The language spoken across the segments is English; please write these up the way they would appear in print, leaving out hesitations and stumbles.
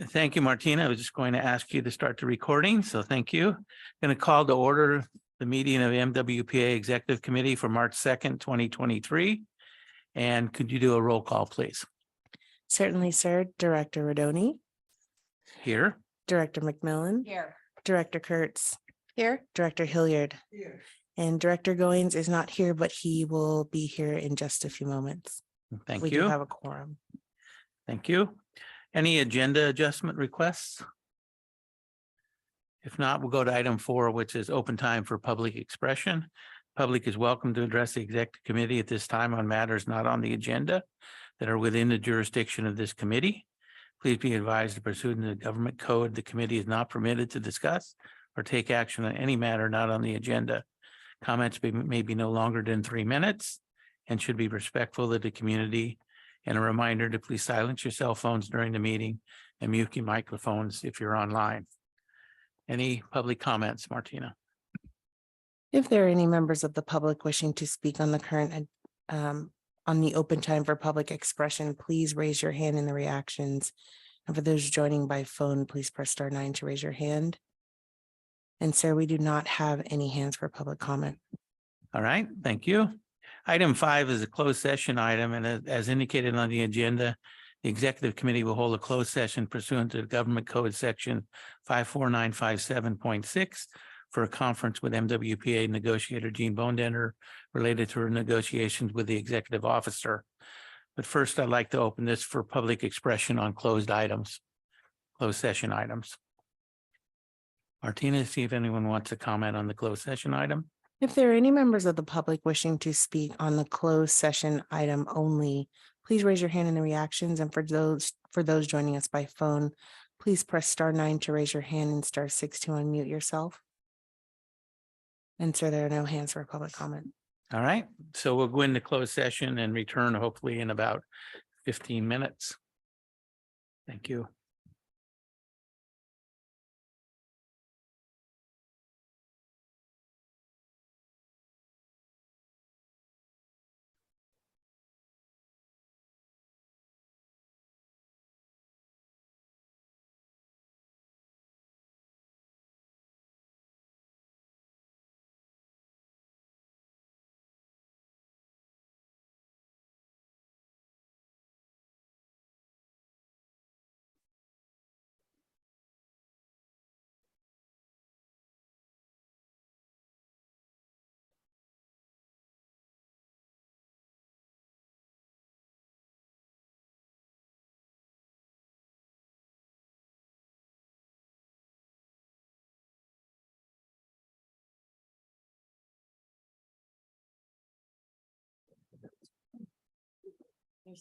Thank you, Martina. I was just going to ask you to start the recording, so thank you. Going to call to order the meeting of MWPA Executive Committee for March 2nd, 2023. And could you do a roll call, please? Certainly, sir. Director Rodoni. Here. Director McMillan. Here. Director Kurtz. Here. Director Hilliard. Here. And Director Goins is not here, but he will be here in just a few moments. Thank We you. do have a quorum. Thank you. Any agenda adjustment requests? If not, we'll go to item 4, which is open time for public expression. Public is welcome to address the executive committee at this time on matters not on the agenda that are within the jurisdiction of this committee. Please be advised that pursuant to the government code, the committee is not permitted to discuss or take action on any matter not on the agenda. Comments may be no longer than 3 minutes and should be respectful of the community. And a reminder to please silence your cell phones during the meeting and mute your microphones if you're online. Any public comments, Martina? If there are any members of the public wishing to speak on the current on the open time for public expression, please raise your hand in the reactions. And for those joining by phone, please press *9 to raise your hand. And sir, we do not have any hands for public comment. All right, thank you. Item 5 is a closed session item, and as indicated on the agenda, the executive committee will hold a closed session pursuant to the government code section 54957.6 for a conference with MWPA negotiator Gene Bonedender related to her negotiations with the executive officer. But first, I'd like to open this for public expression on closed session items. Martina, see if anyone wants to comment on the closed session item. If there are any members of the public wishing to speak on the closed session item only, please raise your hand in the reactions. And for those joining us by phone, please press *9 to raise your hand and *6 to unmute yourself. And sir, there are no hands for public comment. All right, so we'll go into closed session and return hopefully in about 15 minutes. Thank you.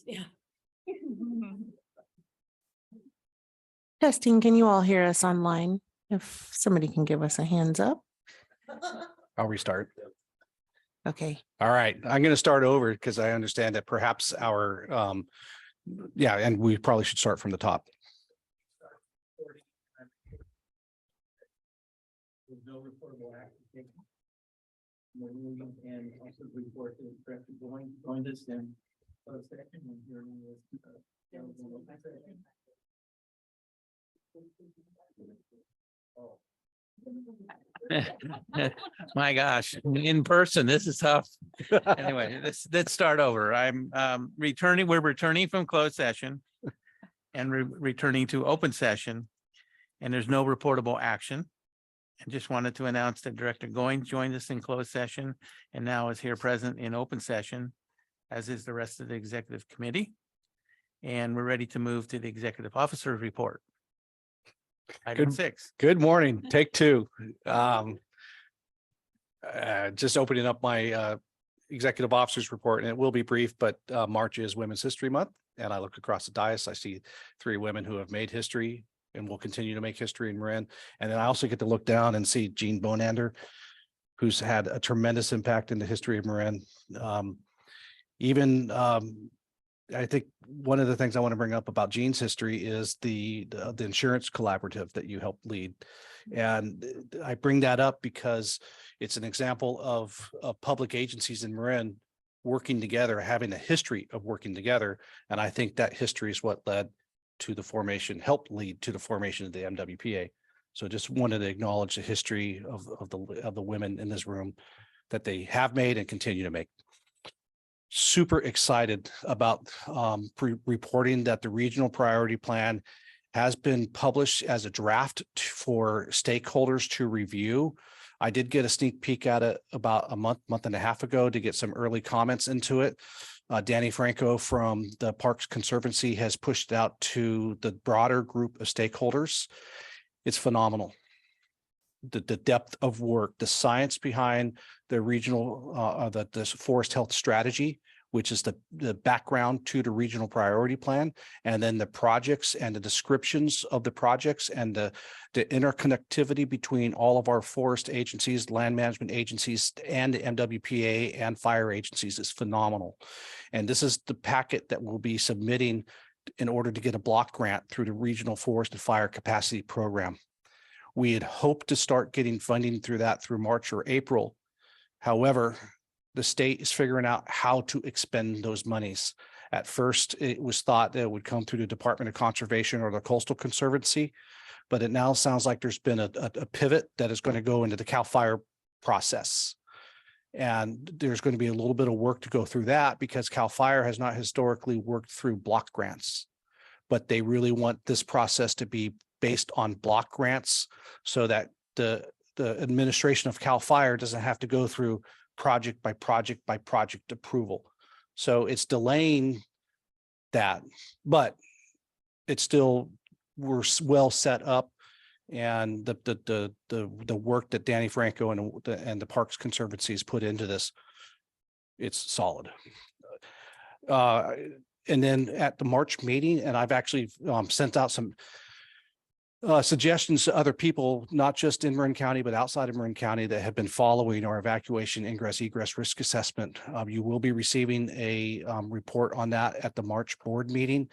Yeah. Testing, can you all hear us online? If somebody can give us a hands up. I'll restart. Okay. All right, I'm going to start over because I understand that perhaps our, yeah, and we probably should start from the top. There's no reportable action taken. And also report to Director joined us in closed session and hearing this. My gosh, in person, this is tough. Anyway, let's start over. We're returning from closed session and returning to open session, and there's no reportable action. I just wanted to announce that Director Goins joined us in closed session and now is here present in open session, as is the rest of the executive committee. And we're ready to move to the executive officer's report. Item 6. Good morning, take 2. Just opening up my executive officer's report, and it will be brief, but March is Women's History Month. And I look across the dais, I see 3 women who have made history and will continue to make history in Marin. And then I also get to look down and see Gene Bonedender, who's had a tremendous impact in the history of Marin. I think one of the things I want to bring up about Gene's history is the insurance collaborative that you helped lead. And I bring that up because it's an example of public agencies in Marin working together, having a history of working together. And I think that history is what led to the formation, helped lead to the formation of the MWPA. So just wanted to acknowledge the history of the women in this room that they have made and continue to make. Super excited about reporting that the regional priority plan has been published as a draft for stakeholders to review. I did get a sneak peek at it about a month and a half ago to get some early comments into it. Danny Franco from the Parks Conservancy has pushed it out to the broader group of stakeholders. It's phenomenal. The depth of work, the science behind the regional, the forest health strategy, which is the background to the regional priority plan, and then the projects and the descriptions of the projects and the interconnectivity between all of our forest agencies, land management agencies, and the MWPA and fire agencies is phenomenal. And this is the packet that we'll be submitting in order to get a block grant through the Regional Forest and Fire Capacity Program. We had hoped to start getting funding through that through March or April. However, the state is figuring out how to expend those monies. At first, it was thought that it would come through the Department of Conservation or the Coastal Conservancy, but it now sounds like there's been a pivot that is going to go into the CAL FIRE process. And there's going to be a little bit of work to go through that because CAL FIRE has not historically worked through block grants, but they really want this process to be based on block grants so that the administration of CAL FIRE doesn't have to go through project by project by project approval. So it's delaying that, but it's still, we're well set up. And the work that Danny Franco and the Parks Conservancy has put into this, it's solid. And then at the March meeting, and I've actually sent out some suggestions to other people, not just in Marin County, but outside of Marin County that have been following our evacuation ingress egress risk assessment. You will be receiving a report on that at the March board meeting.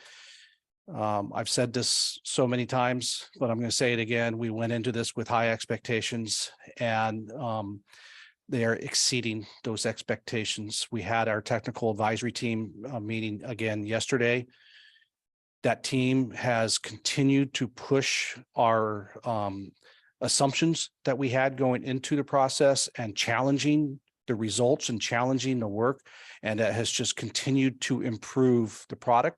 I've said this so many times, but I'm going to say it again. We went into this with high expectations and they are exceeding those expectations. We had our technical advisory team meeting again yesterday. That team has continued to push our assumptions that we had going into the process and challenging the results and challenging the work. And that has just continued to improve the product.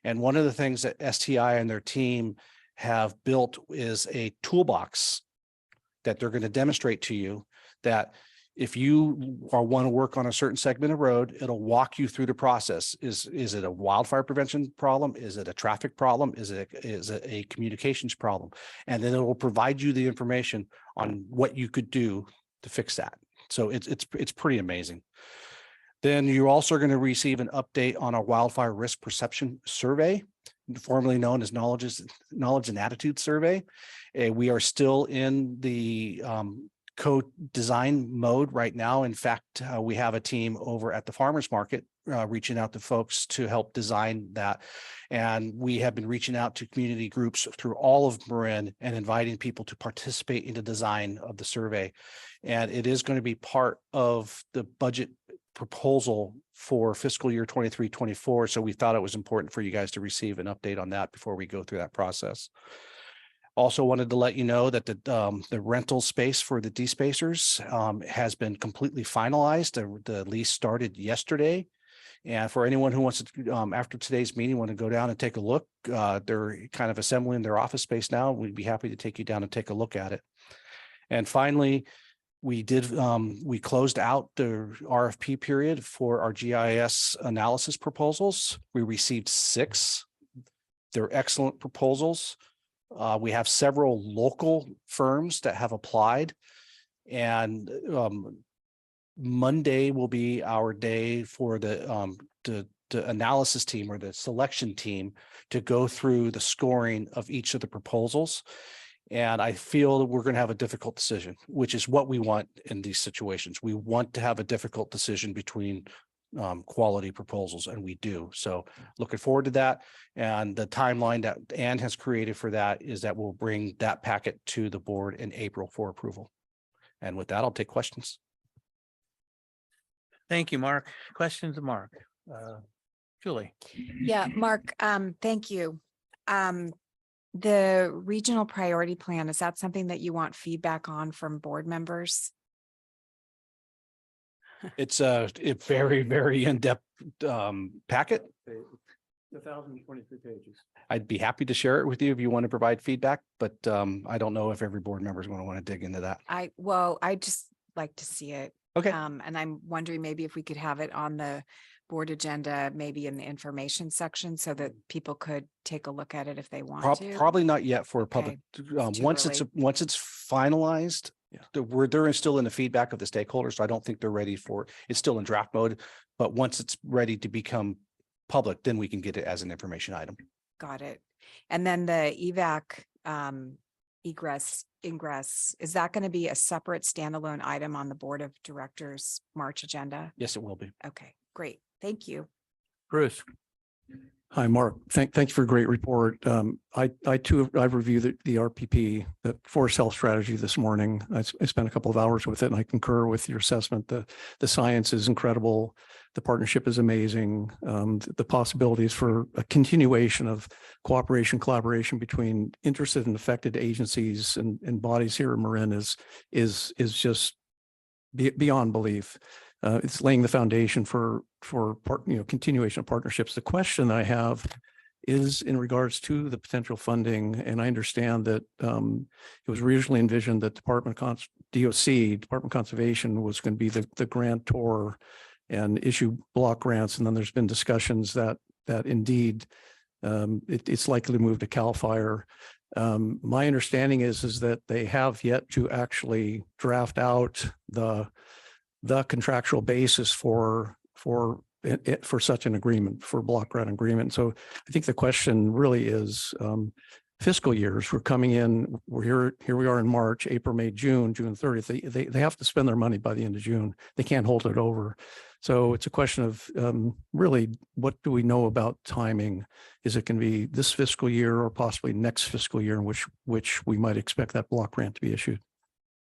And one of the things that STI and their team have built is a toolbox that they're going to demonstrate to you that if you want to work on a certain segment of road, it'll walk you through the process. Is it a wildfire prevention problem? Is it a traffic problem? Is it a communications problem? And then it will provide you the information on what you could do to fix that. So it's pretty amazing. Then you're also going to receive an update on our wildfire risk perception survey, formerly known as knowledge and attitude survey. We are still in the co-design mode right now. In fact, we have a team over at the farmers market reaching out to folks to help design that. And we have been reaching out to community groups through all of Marin and inviting people to participate in the design of the survey. And it is going to be part of the budget proposal for fiscal year 23-24. So we thought it was important for you guys to receive an update on that before we go through that process. Also wanted to let you know that the rental space for the despacers has been completely finalized. The lease started yesterday. And for anyone who wants to, after today's meeting, want to go down and take a look, they're kind of assembling their office space now. We'd be happy to take you down and take a look at it. And finally, we closed out the RFP period for our GIS analysis proposals. We received 6. They're excellent proposals. We have several local firms that have applied, and Monday will be our day for the analysis team or the selection team to go through the scoring of each of the proposals. And I feel that we're going to have a difficult decision, which is what we want in these situations. We want to have a difficult decision between quality proposals, and we do. So looking forward to that. And the timeline that Ann has created for that is that we'll bring that packet to the board in April for approval. And with that, I'll take questions. Thank you, Mark. Questions of Mark? Julie. Yeah, Mark, thank you. The regional priority plan, is that something that you want feedback on from board members? It's a very, very in-depth packet. 1,023 pages. I'd be happy to share it with you if you want to provide feedback, but I don't know if every board member is going to want to dig into that. I just like to see it. Okay. And I'm wondering maybe if we could have it on the board agenda, maybe in the information section so that people could take a look at it if they want to. Probably not yet for a public. It's too Once early. once it's finalized, they're still in the feedback of the stakeholders. So I don't think they're ready for, it's still in draft mode. But once it's ready to become public, then we can get it as an information item. Got it. And then the EVAC ingress, is that going to be a separate standalone item on the board of directors March agenda? Yes, it will be. Okay, great. Thank you. Bruce. Hi, Mark. Thank you for a great report. I've reviewed the RPP, the Forest Health Strategy this morning. I spent a couple of hours with it and I concur with your assessment. The science is incredible. The partnership is amazing. The possibilities for a continuation of cooperation, collaboration between interested and affected agencies and bodies here in Marin is just beyond belief. It's laying the foundation for continuation of partnerships. The question I have is in regards to the potential funding, and I understand that it was originally envisioned that Department of Conservation was going to be the grantor and issue block grants, and then there's been discussions that indeed it's likely to move to CAL FIRE. My understanding is that they have yet to actually draft out the contractual basis for such an agreement, for block grant agreement. So I think the question really is fiscal years. We're coming in, here we are in March, April, May, June 30th. They have to spend their money by the end of June. They can't hold it over. So it's a question of really, what do we know about timing? Is it going to be this fiscal year or possibly next fiscal year in which we might expect that block grant to be issued?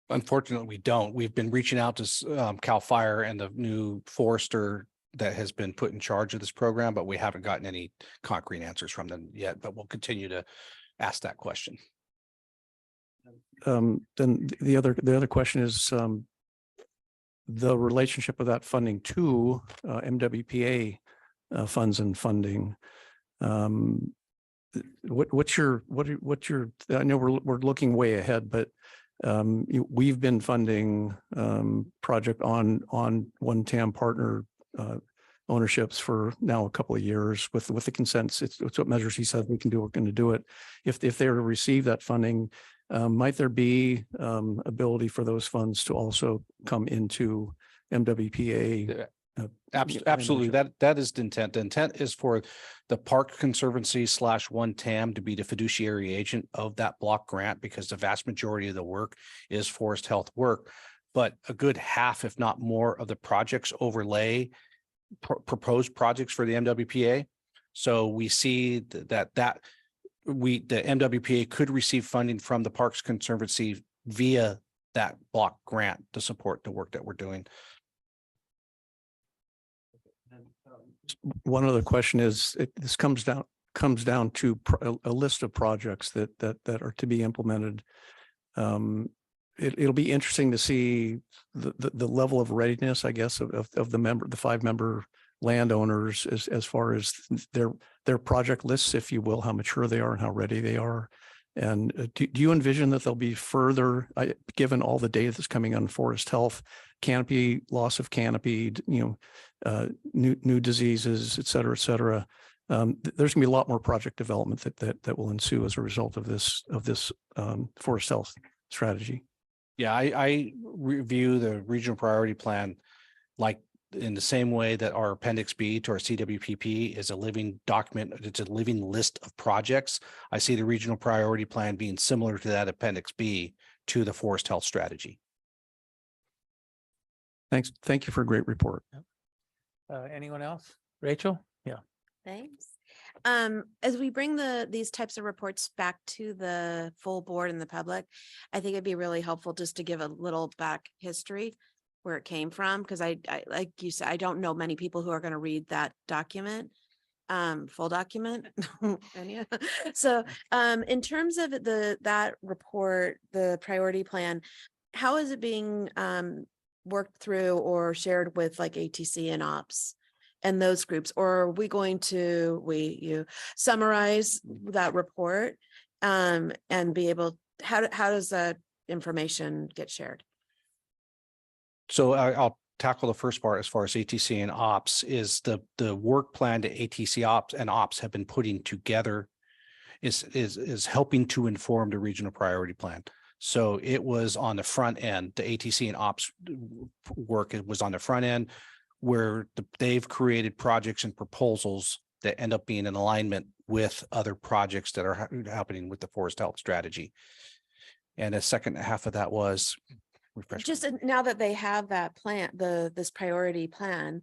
Unfortunately, we don't. We've been reaching out to CAL FIRE and the new forester that has been put in charge of this program, but we haven't gotten any concrete answers from them yet, but we'll continue to ask that question. Then the other question is the relationship of that funding to MWPA funds and funding. What's your, I know we're looking way ahead, but we've been funding project on one TAM partner ownerships for now a couple of years with the consents. It's what measures he said we can do. We're going to do it. If they were to receive that funding, might there be ability for those funds to also come into MWPA? Absolutely. That is the intent. The intent is for the Park Conservancy / one TAM to be the fiduciary agent of that block grant, because the vast majority of the work is forest health work, but a good half, if not more, of the projects overlay proposed projects for the MWPA. So we see that the MWPA could receive funding from the Parks Conservancy via that block grant to support the work that we're doing. One other question is, this comes down to a list of projects that are to be implemented. It'll be interesting to see the level of readiness, I guess, of the 5-member landowners as far as their project lists, if you will, how mature they are and how ready they are. And do you envision that there'll be further, given all the data that's coming on forest health, canopy, loss of canopy, new diseases, et cetera, et cetera. There's gonna be a lot more project development that will ensue as a result of this forest health strategy. Yeah, I review the regional priority plan like in the same way that our Appendix B to our CWPP is a living document. It's a living list of projects. I see the regional priority plan being similar to that Appendix B to the forest health strategy. Thanks. Thank you for a great report. Anyone else? Rachel? Yeah. Thanks. As we bring these types of reports back to the full board and the public, I think it'd be really helpful just to give a little back history where it came from, because I like you said, I don't know many people who are going to read that document. full document. And yeah, so in terms of that report, the priority plan, how is it being worked through or shared with like ATC and ops and those groups? Or are we going to, you summarize that report and be able, how does that information get shared? So I'll tackle the first part as far as ATC and ops is the work plan that ATC ops and ops have been putting together is helping to inform the regional priority plan. So it was on the front end, the ATC and ops work, it was on the front end where they've created projects and proposals that end up being in alignment with other projects that are happening with the forest health strategy. And the second half of that was Just now that they have that plan, this priority plan,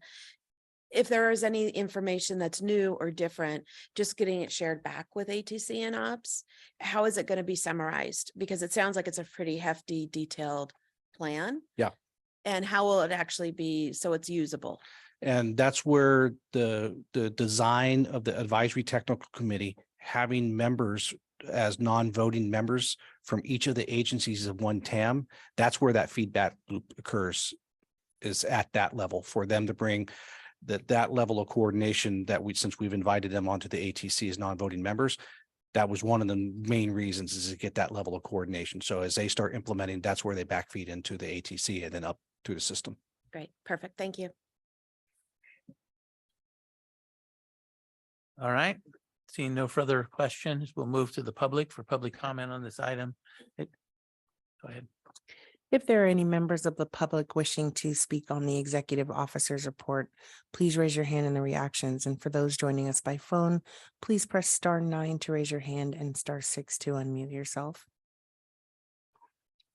if there is any information that's new or different, just getting it shared back with ATC and ops, how is it going to be summarized? Because it sounds like it's a pretty hefty, detailed plan. Yeah. And how will it actually be so it's usable? And that's where the design of the advisory technical committee, having members as non-voting members from each of the agencies of one TAM, that's where that feedback loop occurs, is at that level for them to bring that level of coordination that since we've invited them onto the ATC as non-voting members, that was one of the main reasons, is to get that level of coordination. So as they start implementing, that's where they backfeed into the ATC and then up through the system. Great, perfect. Thank you. All right. Seeing no further questions, we'll move to the public for public comment on this item. Go ahead. If there are any members of the public wishing to speak on the executive officer's report, please raise your hand in the reactions. And for those joining us by phone, please press *9 to raise your hand and *6 to unmute yourself.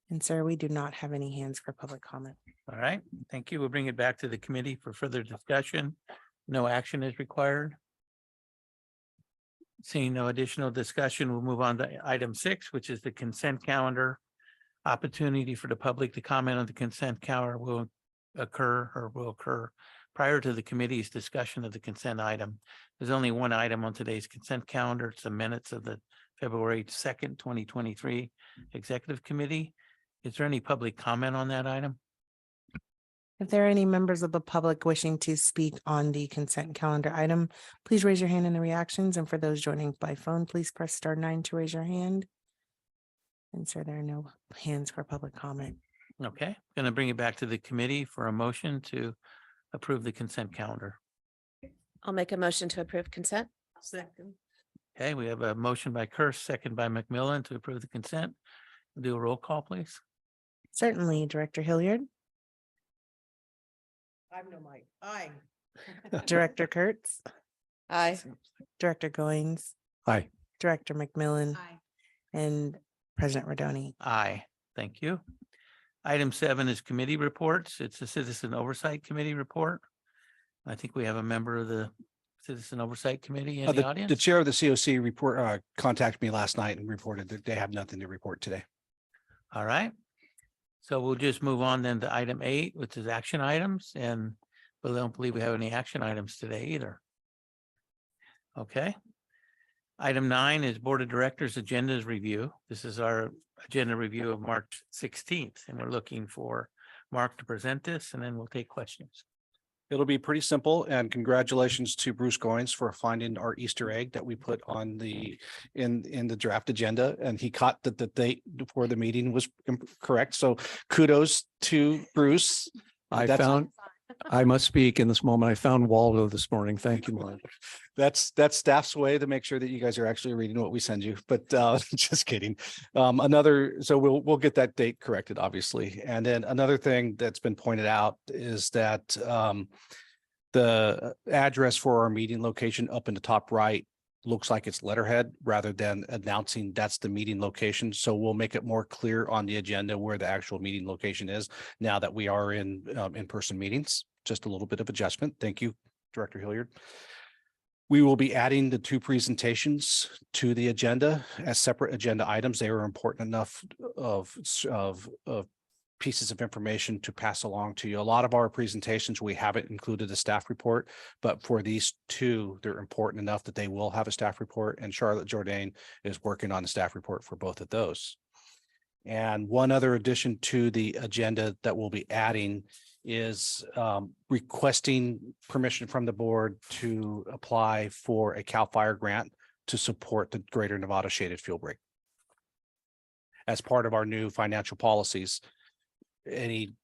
And sir, we do not have any hands for public comment. All right, thank you. We'll bring it back to the committee for further discussion. No action is required. Seeing no additional discussion, we'll move on to item 6, which is the consent calendar. Opportunity for the public to comment on the consent calendar will occur prior to the committee's discussion of the consent item. There's only one item on today's consent calendar. It's the minutes of the February 2nd, 2023 Executive Committee. Is there any public comment on that item? If there are any members of the public wishing to speak on the consent calendar item, please raise your hand in the reactions. And for those joining by phone, please press *9 to raise your hand. And sir, there are no hands for public comment. Okay, going to bring it back to the committee for a motion to approve the consent calendar. I'll make a motion to approve consent. Second. Okay, we have a motion by Kerr, second by McMillan to approve the consent. Do a roll call, please. Certainly, Director Hilliard, I'm no Mike. Aye. Director Kurtz, Aye. Director Goins, Aye. Director McMillan, Aye. and President Rodoni. Aye, thank you. Item 7 is committee reports. It's a Citizen Oversight Committee report. I think we have a member of the Citizen Oversight Committee in the audience. The chair of the COC report contacted me last night and reported that they have nothing to report today. All right. So we'll just move on then to item 8, which is action items, and we don't believe we have any action items today either. Okay. Item 9 is Board of Directors Agendas Review. This is our agenda review of March 16th, and we're looking for Mark to present this, and then we'll take questions. It'll be pretty simple, and congratulations to Bruce Goins for finding our Easter egg that we put on in the draft agenda, and he caught that the date before the meeting was correct. So kudos to Bruce. I must speak in this moment. I found Waldo this morning. Thank you, Mark. That's staff's way to make sure that you guys are actually reading what we send you, but just kidding. So we'll get that date corrected, obviously. And then another thing that's been pointed out is that the address for our meeting location up in the top right looks like it's letterhead rather than announcing that's the meeting location. So we'll make it more clear on the agenda where the actual meeting location is now that we are in in-person meetings. Just a little bit of adjustment. Thank you, Director Hilliard. We will be adding the 2 presentations to the agenda as separate agenda items. They were important enough of pieces of information to pass along to you. A lot of our presentations, we haven't included a staff report, but for these two, they're important enough that they will have a staff report, and Charlotte Jourdain is working on the staff report for both of those. And one other addition to the agenda that we'll be adding is requesting permission from the board to apply for a CAL FIRE grant to support the Greater Nevada Shaded Fuel Break. As part of our new financial policies, any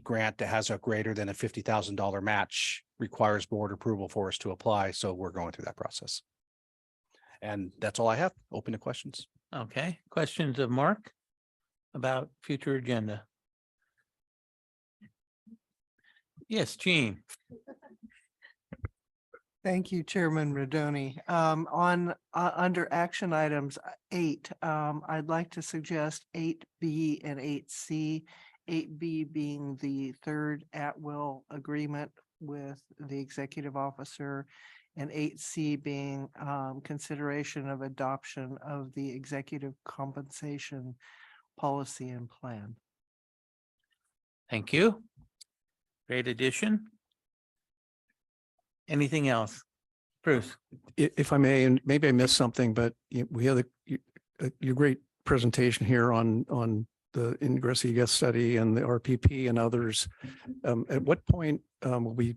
grant that has a greater than a $50,000 match requires board approval for us to apply. So we're going through that process. And that's all I have. Open to questions. Okay, questions of Mark about future agenda? Yes, Gene. Thank you, Chairman Rodoni. Under action items 8, I'd like to suggest 8B and 8C. 8B being the third at-will agreement with the executive officer, and 8C being consideration of adoption of the executive compensation policy and plan. Thank you. Great addition. Anything else? Bruce? If I may, and maybe I missed something, but we had your great presentation here on the ingress egress study and the RPP and others. At what point will we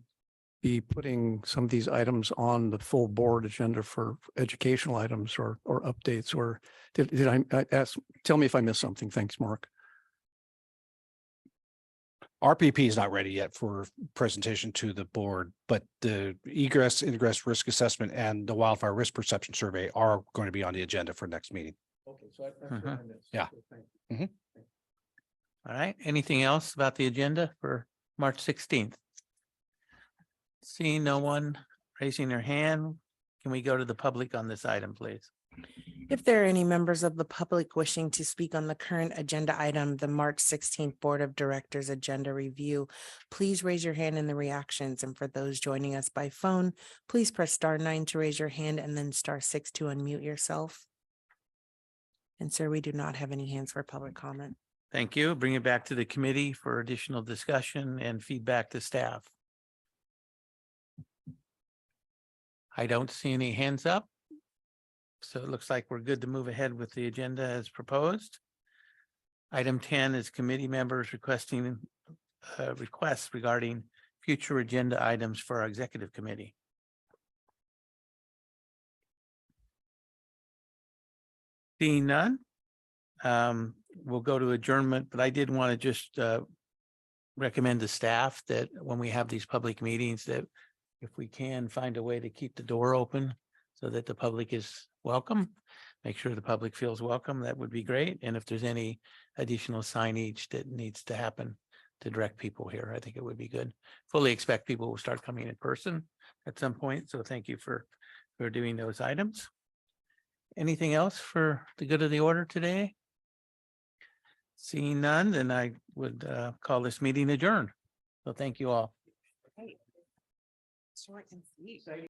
be putting some of these items on the full board agenda for educational items or updates? Or did I ask? Tell me if I missed something. Thanks, Mark. RPP is not ready yet for presentation to the board, but the egress, ingress risk assessment and the wildfire risk perception survey are going to be on the agenda for next meeting. Okay, so that's what I missed. Yeah. All right, anything else about the agenda for March 16th? Seeing no one raising their hand, can we go to the public on this item, please? If there are any members of the public wishing to speak on the current agenda item, the March 16th Board of Directors Agenda Review, please raise your hand in the reactions. And for those joining us by phone, please press *9 to raise your hand and then *6 to unmute yourself. And sir, we do not have any hands for public comment. Thank you. Bring it back to the committee for additional discussion and feedback to staff. I don't see any hands up. So it looks like we're good to move ahead with the agenda as proposed. Item 10 is committee members requesting requests regarding future agenda items for our executive committee. Seeing none, we'll go to adjournment, but I did want to just recommend to staff that when we have these public meetings, that if we can find a way to keep the door open so that the public is welcome, make sure the public feels welcome, that would be great. And if there's any additional signage that needs to happen to direct people here, I think it would be good. Fully expect people will start coming in person at some point. So thank you for doing those items. Anything else for the good of the order today? Seeing none, then I would call this meeting adjourned. So thank you all. Short and sweet.